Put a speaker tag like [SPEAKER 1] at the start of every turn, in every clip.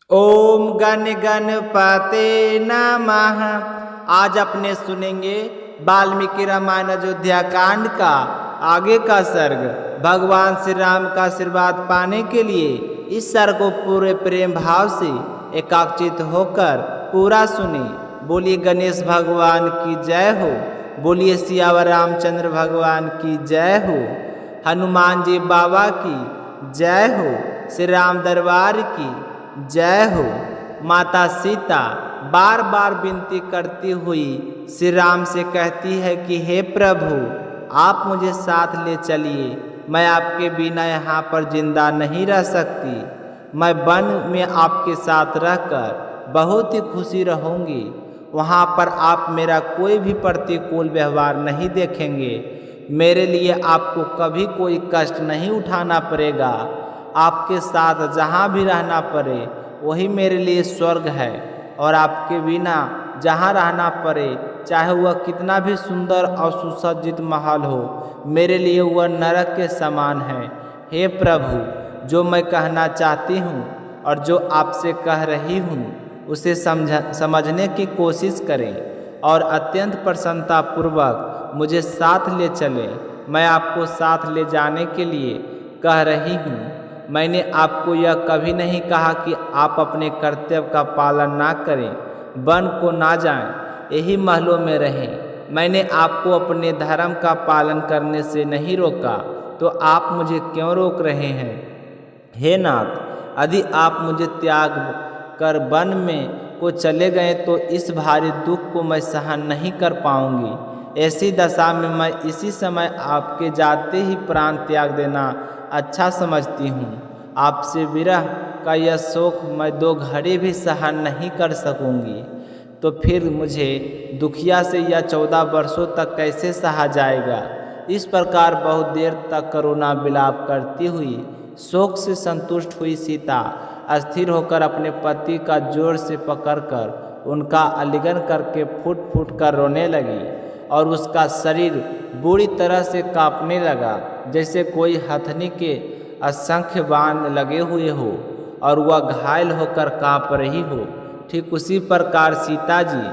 [SPEAKER 1] ओम गण गणपते नमः। आज अपने सुनेंगे वाल्मीकि रामायण अयोध्या कांड का आगे का सर्ग। भगवान श्री राम का आशीर्वाद पाने के लिए इस सर्ग को पूरे प्रेम भाव से एकाग्रचित होकर पूरा सुने। बोलिए गणेश भगवान की जय हो। बोलिए सियावर रामचंद्र भगवान की जय हो। हनुमान जी बाबा की जय हो। श्री राम दरबार की जय हो। माता सीता बार बार विनती करती हुई श्री राम से कहती है कि हे प्रभु, आप मुझे साथ ले चलिए। मैं आपके बिना यहाँ पर जिंदा नहीं रह सकती। मैं वन में आपके साथ रहकर बहुत ही खुशी रहूँगी। वहाँ पर आप मेरा कोई भी प्रतिकूल व्यवहार नहीं देखेंगे। मेरे लिए आपको कभी कोई कष्ट नहीं उठाना पड़ेगा। आपके साथ जहाँ भी रहना पड़े वही मेरे लिए स्वर्ग है, और आपके बिना जहाँ रहना पड़े, चाहे वह कितना भी सुंदर और सुसज्जित महल हो, मेरे लिए वह नरक के समान है। हे प्रभु, जो मैं कहना चाहती हूँ और जो आपसे कह रही हूँ उसे समझने की कोशिश करें और अत्यंत प्रसन्नतापूर्वक मुझे साथ ले चलें। मैं आपको साथ ले जाने के लिए कह रही हूँ। मैंने आपको यह कभी नहीं कहा कि आप अपने कर्तव्य का पालन ना करें, वन को ना जाएं, यही महलों में रहें। मैंने आपको अपने धर्म का पालन करने से नहीं रोका, तो आप मुझे क्यों रोक रहे हैं? हे नाथ, यदि आप मुझे त्याग कर वन में को चले गए तो इस भारी दुख को मैं सहन नहीं कर पाऊंगी। ऐसी दशा में मैं इसी समय आपके जाते ही प्राण त्याग देना अच्छा समझती हूँ। आपसे विरह का यह शोक मैं 2 घड़ी भी सहन नहीं कर सकूँगी, तो फिर मुझे दुखिया से यह 14 वर्षों तक कैसे सहा जाएगा। इस प्रकार बहुत देर तक करुणा विलाप करती हुई शोक से संतुष्ट हुई सीता अस्थिर होकर अपने पति का जोर से पकड़कर उनका आलिंगन करके फूट फूट कर रोने लगी, और उसका शरीर बुरी तरह से कांपने लगा, जैसे कोई हथनी के असंख्य बाण लगे हुए हो और वह घायल होकर कांप रही हो। ठीक उसी प्रकार सीता जी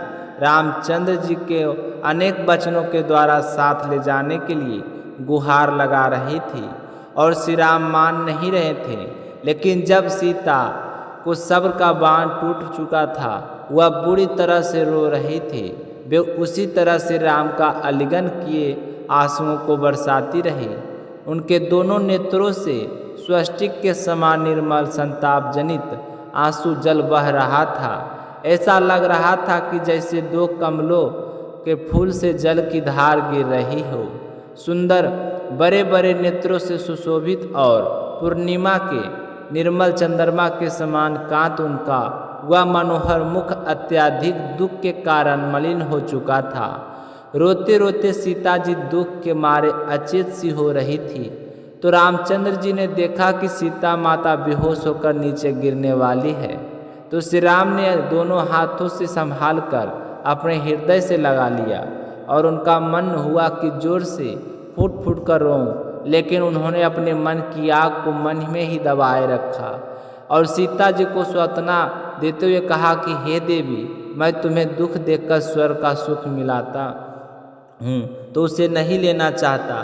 [SPEAKER 1] रामचंद्र जी के अनेक वचनों के द्वारा साथ ले जाने के लिए गुहार लगा रही थी, और श्री राम मान नहीं रहे थे। लेकिन जब सीता को सब्र का बाण टूट चुका था, वह बुरी तरह से रो रही थी। वे उसी तरह से राम का आलिंगन किए आंसुओं को बरसाती रही। उनके दोनों नेत्रों से स्वस्तिक के समान निर्मल संताप जनित आंसू जल बह रहा था। ऐसा लग रहा था कि जैसे 2 कमलों के फूल से जल की धार गिर रही हो। सुंदर बड़े बड़े नेत्रों से सुशोभित और पूर्णिमा के निर्मल चंद्रमा के समान कांत उनका वह मनोहर मुख अत्यधिक दुख के कारण मलिन हो चुका था। रोते रोते सीता जी दुख के मारे अचेत सी हो रही थी, तो रामचंद्र जी ने देखा कि सीता माता बेहोश होकर नीचे गिरने वाली है। तो श्री राम ने दोनों हाथों से संभाल कर अपने हृदय से लगा लिया, और उनका मन हुआ कि जोर से फूट फूट कर रोऊं, लेकिन उन्होंने अपने मन की आग को मन में ही दबाए रखा और सीता जी को सांत्वना देते हुए कहा कि हे देवी, मैं तुम्हें दुख देखकर स्वर्ग का सुख मिलाता हूँ तो उसे नहीं लेना चाहता।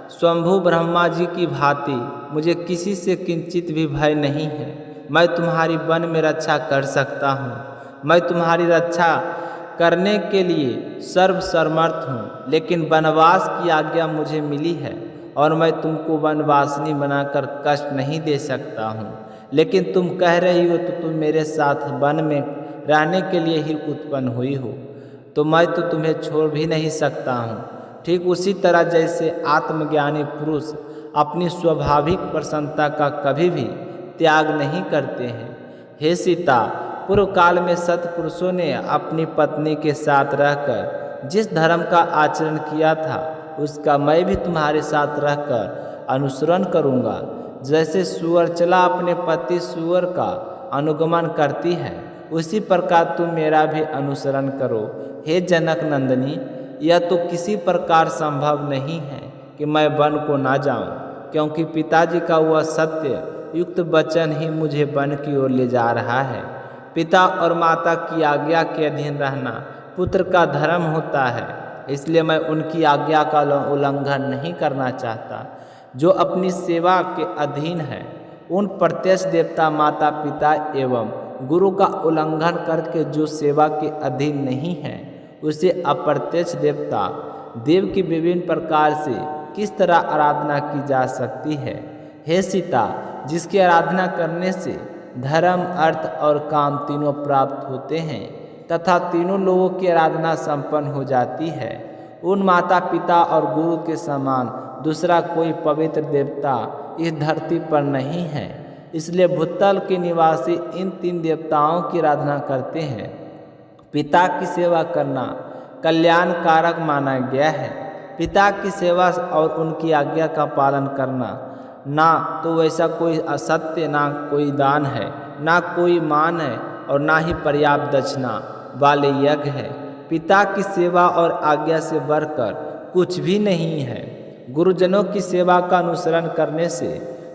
[SPEAKER 1] स्वयंभू ब्रह्मा जी की भांति मुझे किसी से किंचित भी भय नहीं है। मैं तुम्हारी वन में रक्षा कर सकता हूँ। मैं तुम्हारी रक्षा करने के लिए सर्वसमर्थ हूँ, लेकिन वनवास की आज्ञा मुझे मिली है और मैं तुमको वनवासिनी बनाकर कष्ट नहीं दे सकता हूँ। लेकिन तुम कह रही हो तो तुम मेरे साथ वन में रहने के लिए ही उत्पन्न हुई हो, तो मैं तो तुम्हें छोड़ भी नहीं सकता हूँ। ठीक उसी तरह जैसे आत्मज्ञानी पुरुष अपनी स्वाभाविक प्रसन्नता का कभी भी त्याग नहीं करते हैं। हे सीता, पूर्व काल में सत्पुरुषों ने अपनी पत्नी के साथ रहकर जिस धर्म का आचरण किया था, उसका मैं भी तुम्हारे साथ रहकर अनुसरण करूँगा। जैसे सुअरचला अपने पति सुअर का अनुगमन करती है, उसी प्रकार तुम मेरा भी अनुसरण करो। हे जनक नंदिनी, यह तो किसी प्रकार संभव नहीं है कि मैं वन को ना जाऊं, क्योंकि पिताजी का वह सत्य युक्त वचन ही मुझे वन की ओर ले जा रहा है। पिता और माता की आज्ञा के अधीन रहना पुत्र का धर्म होता है, इसलिए मैं उनकी आज्ञा का उल्लंघन नहीं करना चाहता। जो अपनी सेवा के अधीन है उन प्रत्यक्ष देवता माता पिता एवं गुरु का उल्लंघन करके जो सेवा के अधीन नहीं है उसे अप्रत्यक्ष देवता देव की विभिन्न प्रकार से किस तरह आराधना की जा सकती है। हे सीता, जिसकी आराधना करने से धर्म अर्थ और काम तीनों प्राप्त होते हैं तथा तीनों लोगों की आराधना संपन्न हो जाती है, उन माता पिता और गुरु के समान दूसरा कोई पवित्र देवता इस धरती पर नहीं है। इसलिए भूतल के निवासी इन तीन देवताओं की आराधना करते हैं। पिता की सेवा करना कल्याण कारक माना गया है। पिता की सेवा और उनकी आज्ञा का पालन करना ना तो वैसा कोई असत्य, ना कोई दान है, ना कोई मान है और ना ही पर्याप्त दक्षिणा वाले यज्ञ है। पिता की सेवा और आज्ञा से बढ़कर कुछ भी नहीं है। गुरुजनों की सेवा का अनुसरण करने से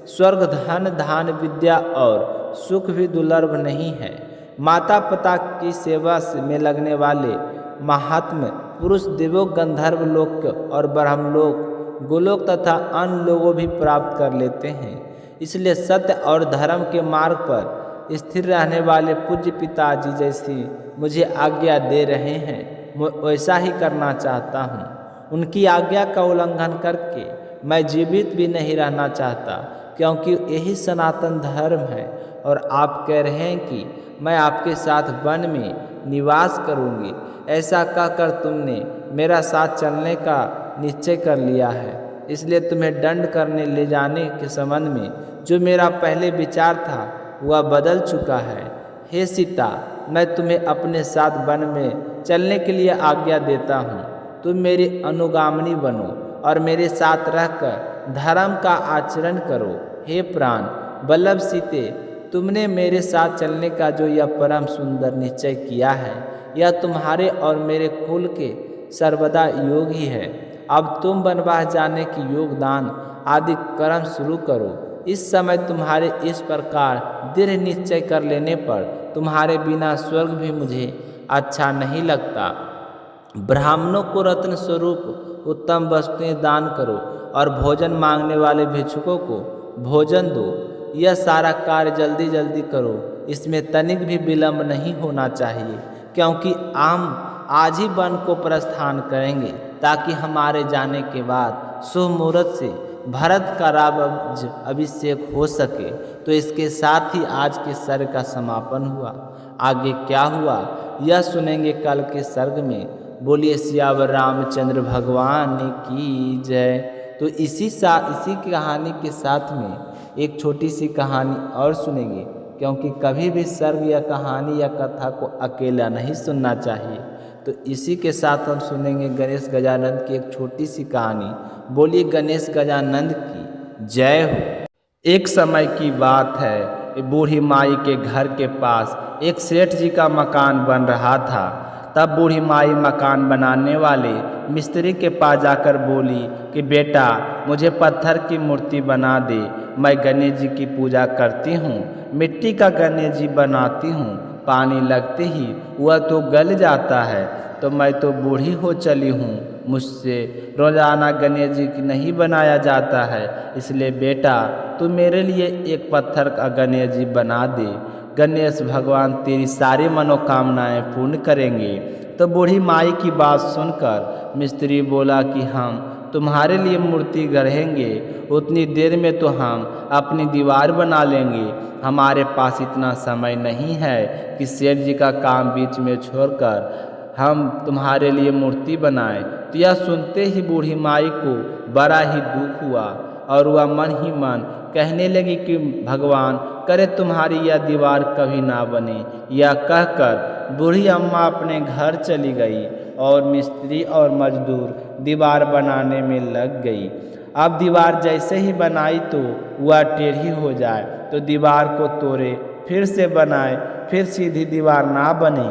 [SPEAKER 1] स्वर्ग, धन धान, विद्या और सुख भी दुर्लभ नहीं है। माता पिता की सेवा में लगने वाले महात्मा पुरुष देवों, गंधर्व लोक और ब्रह्मलोक, गोलोक तथा अन्य लोगों भी प्राप्त कर लेते हैं। इसलिए सत्य और धर्म के मार्ग पर स्थिर रहने वाले पूज्य पिताजी जैसी मुझे आज्ञा दे रहे हैं, मैं वैसा ही करना चाहता हूँ। उनकी आज्ञा का उल्लंघन करके मैं जीवित भी नहीं रहना चाहता, क्योंकि यही सनातन धर्म है। और आप कह रहे हैं कि मैं आपके साथ वन में निवास करूंगी। ऐसा कहकर तुमने मेरा साथ चलने का निश्चय कर लिया है, इसलिए तुम्हें दंड करने ले जाने के संबंध में जो मेरा पहले विचार था वह बदल चुका है। हे सीता, मैं तुम्हें अपने साथ वन में चलने के लिए आज्ञा देता हूँ। तुम मेरी अनुगामिनी बनो और मेरे साथ रहकर धर्म का आचरण करो। हे प्राण वल्लभ सीते, तुमने मेरे साथ चलने का जो यह परम सुंदर निश्चय किया है, यह तुम्हारे और मेरे कुल के सर्वदा योग ही है। अब तुम वनवास जाने की योगदान आदि कर्म शुरू करो। इस समय तुम्हारे इस प्रकार दृढ़ निश्चय कर लेने पर तुम्हारे बिना स्वर्ग भी मुझे अच्छा नहीं लगता। ब्राह्मणों को रत्न स्वरूप उत्तम वस्तुएं दान करो और भोजन मांगने वाले भिक्षुकों को भोजन दो। यह सारा कार्य जल्दी जल्दी करो, इसमें तनिक भी विलंब नहीं होना चाहिए, क्योंकि हम आज ही वन को प्रस्थान करेंगे ताकि हमारे जाने के बाद शुभ मुहूर्त से भरत का राज्य अभिषेक हो सके। तो इसके साथ ही आज के सर्ग का समापन हुआ। आगे क्या हुआ यह सुनेंगे कल के सर्ग में। बोलिए सियावर रामचंद्र भगवान की जय। तो इसी कहानी के साथ में एक छोटी सी कहानी और सुनेंगे, क्योंकि कभी भी सर्ग या कहानी या कथा को अकेला नहीं सुनना चाहिए। तो इसी के साथ हम सुनेंगे गणेश गजानंद की एक छोटी सी कहानी। बोलिए गणेश गजानंद की जय हो। एक समय की बात है, बूढ़ी माई के घर के पास एक सेठ जी का मकान बन रहा था। तब बूढ़ी माई मकान बनाने वाले मिस्त्री के पास जाकर बोली कि बेटा, मुझे पत्थर की मूर्ति बना दे। मैं गणेश जी की पूजा करती हूँ, मिट्टी का गणेश जी बनाती हूँ, पानी लगते ही वह तो गल जाता है। तो मैं तो बूढ़ी हो चली हूँ, मुझसे रोजाना गणेश जी की नहीं बनाया जाता है। इसलिए बेटा, तू मेरे लिए एक पत्थर का गणेश जी बना दे। गणेश भगवान तेरी सारी मनोकामनाएं पूर्ण करेंगे। तो बूढ़ी माई की बात सुनकर मिस्त्री बोला कि हम तुम्हारे लिए मूर्ति गढ़ेंगे, उतनी देर में तो हम अपनी दीवार बना लेंगे। हमारे पास इतना समय नहीं है कि सेठ जी का काम बीच में छोड़कर हम तुम्हारे लिए मूर्ति बनाएं। तो यह सुनते ही बूढ़ी माई को बड़ा ही दुख हुआ और वह मन ही मन कहने लगी कि भगवान करे तुम्हारी यह दीवार कभी ना बने। यह कहकर बूढ़ी अम्मा अपने घर चली गई और मिस्त्री और मजदूर दीवार बनाने में लग गई। अब दीवार जैसे ही बनाई तो वह टेढ़ी हो जाए तो दीवार को तोड़े, फिर से बनाए, फिर सीधी दीवार ना बने।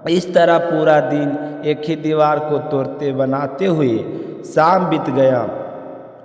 [SPEAKER 1] इस तरह पूरा दिन एक ही दीवार को तोड़ते बनाते हुए शाम बीत गया।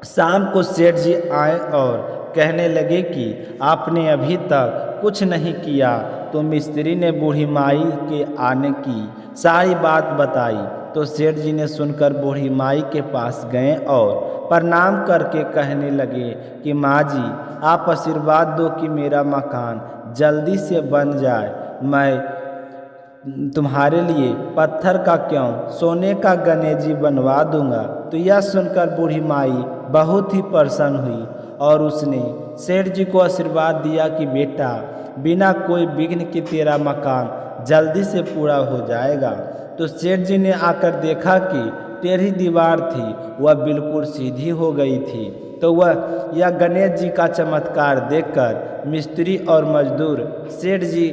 [SPEAKER 1] शाम को सेठ जी आए और कहने लगे कि आपने अभी तक कुछ नहीं किया, तो मिस्त्री ने बूढ़ी माई के आने की सारी बात बताई। तो सेठ जी ने सुनकर बूढ़ी माई के पास गए और प्रणाम करके कहने लगे कि माँ जी, आप आशीर्वाद दो कि मेरा मकान जल्दी से बन जाए। मैं तुम्हारे लिए पत्थर का क्यों, सोने का गणेश जी बनवा दूंगा। तो यह सुनकर बूढ़ी माई बहुत ही प्रसन्न हुई और उसने सेठ जी को आशीर्वाद दिया कि बेटा, बिना कोई विघ्न के तेरा मकान जल्दी से पूरा हो जाएगा। तो सेठ जी ने आकर देखा कि टेढ़ी दीवार थी वह बिल्कुल सीधी हो गई थी। तो वह यह गणेश जी का चमत्कार देखकर मिस्त्री और मजदूर सेठ जी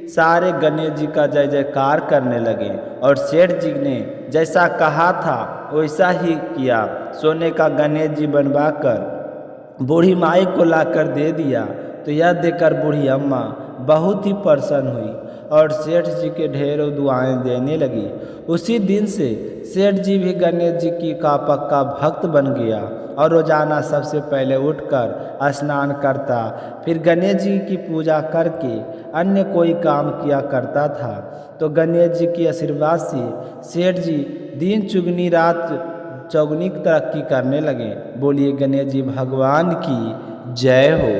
[SPEAKER 1] सारे गणेश जी का जय जयकार करने लगे और सेठ जी ने जैसा कहा था वैसा ही किया। सोने का गणेश जी बनवाकर बूढ़ी माई को लाकर दे दिया। तो यह देखकर बूढ़ी अम्मा बहुत ही प्रसन्न हुई और सेठ जी के ढेरों दुआएं देने लगी। उसी दिन से सेठ जी भी गणेश जी की का पक्का भक्त बन गया और रोजाना सबसे पहले उठकर स्नान करता, फिर गणेश जी की पूजा करके अन्य कोई काम किया करता था। तो गणेश जी के आशीर्वाद से सेठ जी दिन चुगनी रात चौगुनी तरक्की करने लगे। बोलिए गणेश जी भगवान की जय हो।